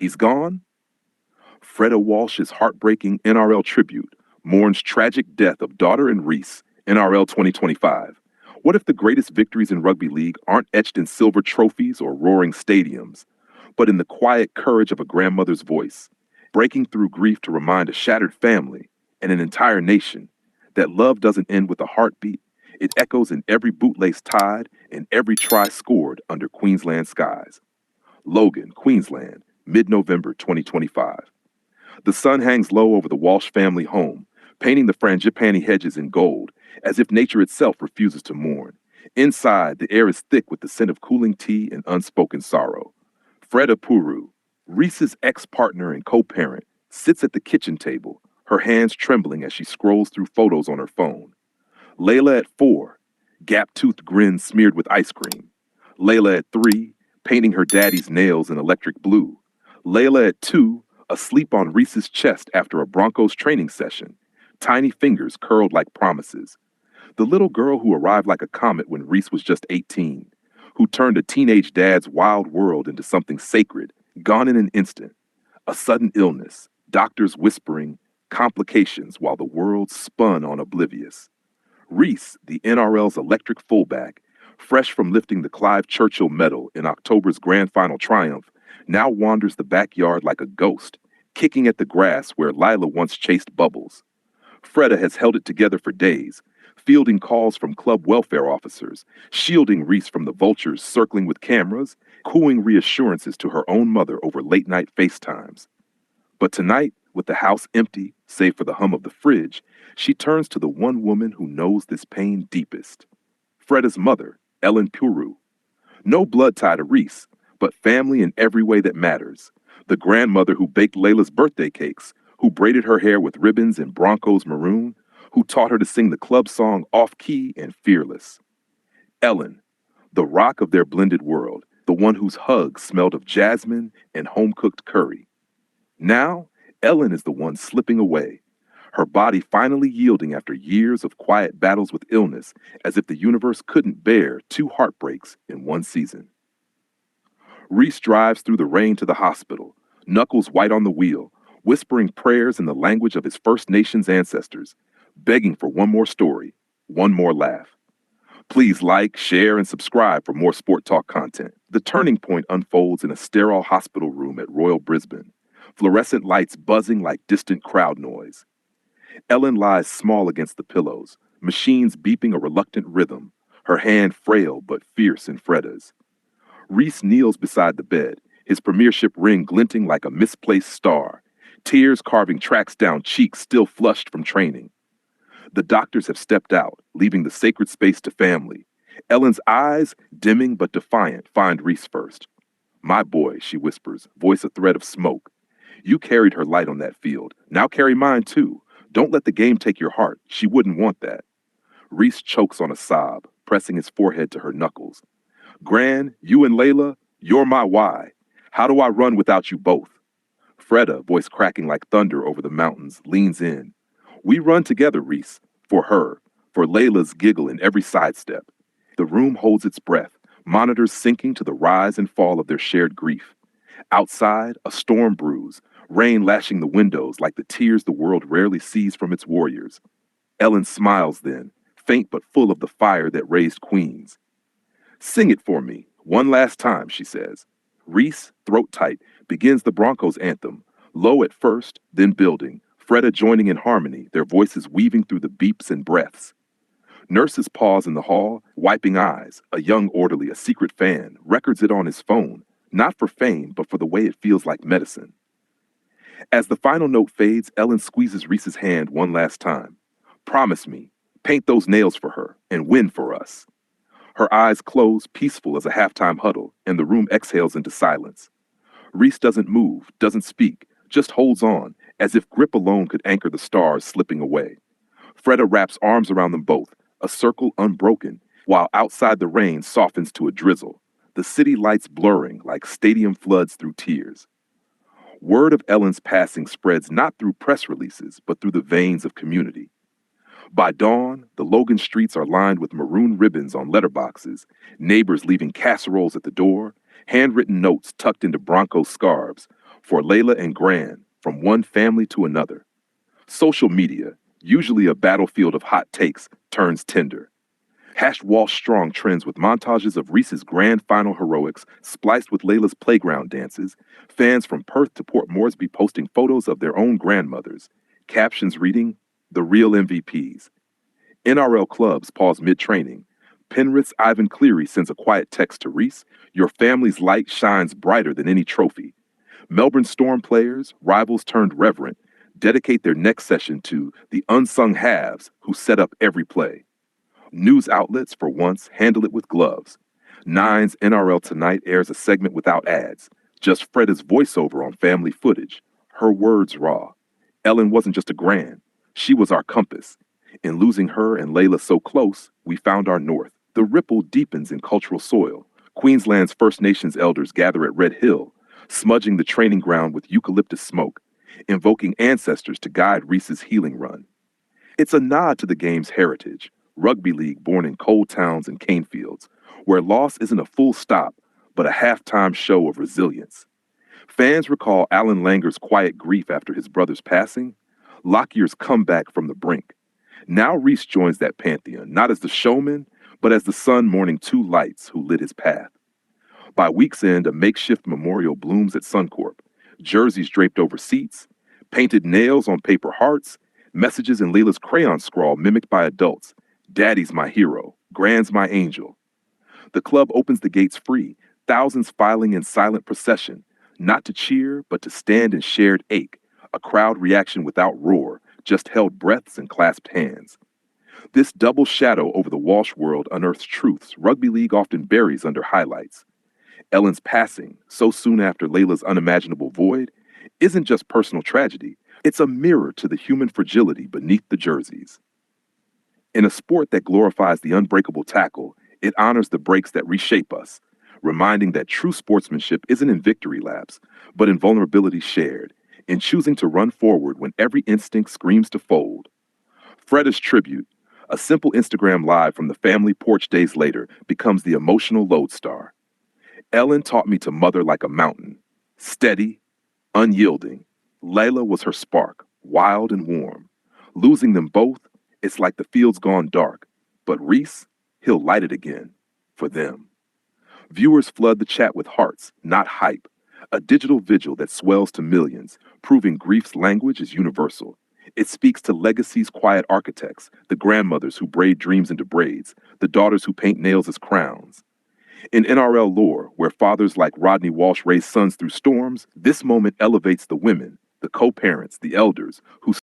He's gone? Freda Walsh's heartbreaking NRL tribute mourns tragic death of daughter and Reece, NRL 2025. What if the greatest victories in rugby league aren't etched in silver trophies or roaring stadiums, but in the quiet courage of a grandmother's voice, breaking through grief to remind a shattered family and an entire nation that love doesn't end with a heartbeat. It echoes in every bootlace tied and every try scored under Queensland skies. Logan, Queensland, mid-November 2025. The sun hangs low over the Walsh family home, painting the frangipani hedges in gold, as if nature itself refuses to mourn. Inside, the air is thick with the scent of cooling tea and unspoken sorrow. Freda Puru, Reece's ex-partner and co-parent, sits at the kitchen table, her hands trembling as she scrolls through photos on her phone. Leila at 4, gap-toothed grin smeared with ice cream. Leila at 3, painting her daddy's nails in electric blue. Leila at 2, asleep on Reece's chest after a Broncos training session, tiny fingers curled like promises. The little girl who arrived like a comet when Reece was just 18, who turned a teenage dad's wild world into something sacred, gone in an instant. A sudden illness, doctors whispering, complications while the world spun on oblivious. Reece, the NRL's electric fullback, fresh from lifting the Clive Churchill Medal in October's Gran final triumph, now wanders the backyard like a ghost, kicking at the grass where Leila once chased bubbles. Freda has held it together for days, fielding calls from club welfare officers, shielding Reece from the vultures circling with cameras, cooing reassurances to her own mother over late-night FaceTimes. But tonight, with the house empty, save for the hum of the fridge, she turns to the one woman who knows this pain deepest. Freda's mother, Leila Puru. No blood tie to Reece, but family in every way that matters. The grandmother who baked Leila's birthday cakes, who braided her hair with ribbons in Broncos maroon, who taught her to sing the club song off-key and fearless. Ellen, the rock of their blended world, the one whose hugs smelled of jasmine and home-cooked curry. Now, Ellen is the one slipping away, her body finally yielding after years of quiet battles with illness, as if the universe couldn't bear 2 heartbreaks in one season. Reece drives through the rain to the hospital, knuckles white on the wheel, whispering prayers in the language of his First Nations ancestors, begging for one more story, one more laugh. Please like, share, and subscribe for more Sport Talk content. The turning point unfolds in a sterile hospital room at Royal Brisbane, fluorescent lights buzzing like distant crowd noise. Ellen lies small against the pillows, machines beeping a reluctant rhythm, her hand frail but fierce in Freda's. Reece kneels beside the bed, his premiership ring glinting like a misplaced star, tears carving tracks down cheeks still flushed from training. The doctors have stepped out, leaving the sacred space to family. Ellen's eyes, dimming but defiant, find Reece first. My boy, she whispers, voice a thread of smoke. You carried her light on that field. Now carry mine too. Don't let the game take your heart. She wouldn't want that. Reece chokes on a sob, pressing his forehead to her knuckles. Gran, you and Leila, you're my why. How do I run without you both? Freda, voice cracking like thunder over the mountains, leans in. We run together, Reece, for her, for Leila's giggle in every sidestep. The room holds its breath, monitors sinking to the rise and fall of their shared grief. Outside, a storm brews, rain lashing the windows like the tears the world rarely sees from its warriors. Ellen smiles then, faint but full of the fire that raised queens. Sing it for me, one last time, she says. Reece, throat tight, begins the Broncos anthem, low at first, then building, Freda joining in harmony, their voices weaving through the beeps and breaths. Nurses pause in the hall, wiping eyes. A young orderly, a secret fan, records it on his phone, not for fame, but for the way it feels like medicine. As the final note fades, Ellen squeezes Reece's hand one last time. Promise me, paint those nails for her, and win for us. Her eyes close, peaceful as a halftime huddle, and the room exhales into silence. Reece doesn't move, doesn't speak, just holds on, as if grip alone could anchor the stars slipping away. Freda wraps arms around them both, a circle unbroken, while outside the rain softens to a drizzle, the city lights blurring like stadium floods through tears. Word of Ellen's passing spreads not through press releases, but through the veins of community. By dawn, the Logan streets are lined with maroon ribbons on letterboxes, neighbors leaving casseroles at the door, handwritten notes tucked into Broncos scarves, For Leila and Gran, from one family to another. Social media, usually a battlefield of hot takes, turns tender. #Walsh Strong trends with montages of Reece's grand final heroics spliced with Leila's playground dances, fans from Perth to Port Moresby posting photos of their own grandmothers, captions reading, "The real MVPs." NRL clubs pause mid-training. Penrith's Ivan Cleary sends a quiet text to Reece, "Your family's light shines brighter than any trophy." Melbourne Storm players, rivals turned reverent, dedicate their next session to the unsung halves who set up every play. News outlets, for once, handle it with gloves. Nine's NRL Tonight airs a segment without ads, just Freda's voiceover on family footage, her words raw. Ellen wasn't just a Gran, she was our compass. In losing her and Leila so close, we found our north. The ripple deepens in cultural soil. Queensland's First Nations elders gather at Red Hill, smudging the training ground with eucalyptus smoke, invoking ancestors to guide Reece's healing run. It's a nod to the game's heritage, rugby league born in coal towns and cane fields, where loss isn't a full stop, but a halftime show of resilience. Fans recall Alan Langer's quiet grief after his brother's passing, Lockyer's comeback from the brink. Now Reece joins that pantheon, not as the showman, but as the sun mourning two lights who lit his path. By week's end, a makeshift memorial blooms at Suncorp, jerseys draped over seats, painted nails on paper hearts, messages in Leila's crayon scrawl mimicked by adults. "Daddy's my hero, Gran's my angel." The club opens the gates free, thousands filing in silent procession, not to cheer, but to stand in shared ache, a crowd reaction without roar, just held breaths and clasped hands. This double shadow over the Walsh world unearths truths rugby league often buries under highlights. Ellen's passing, so soon after Leila's unimaginable void, isn't just personal tragedy, it's a mirror to the human fragility beneath the jerseys. In a sport that glorifies the unbreakable tackle, it honors the breaks that reshape us, reminding that true sportsmanship isn't in victory laps, but in vulnerability shared, in choosing to run forward when every instinct screams to fold. Freda's tribute, a simple Instagram live from the family porch days later, becomes the emotional lodestar. "Ellen taught me to mother like a mountain, steady, unyielding. Leila was her spark, wild and warm. Losing them both, it's like the field's gone dark, but Reece, he'll light it again, for them." Viewers flood the chat with hearts, not hype, a digital vigil that swells to millions, proving grief's language is universal. It speaks to legacy's quiet architects, the grandmothers who braid dreams into braids, the daughters who paint nails as crowns. In NRL lore, where fathers like Rodney Walsh raised sons through storms, this moment elevates the women, the co-parents, the elders, who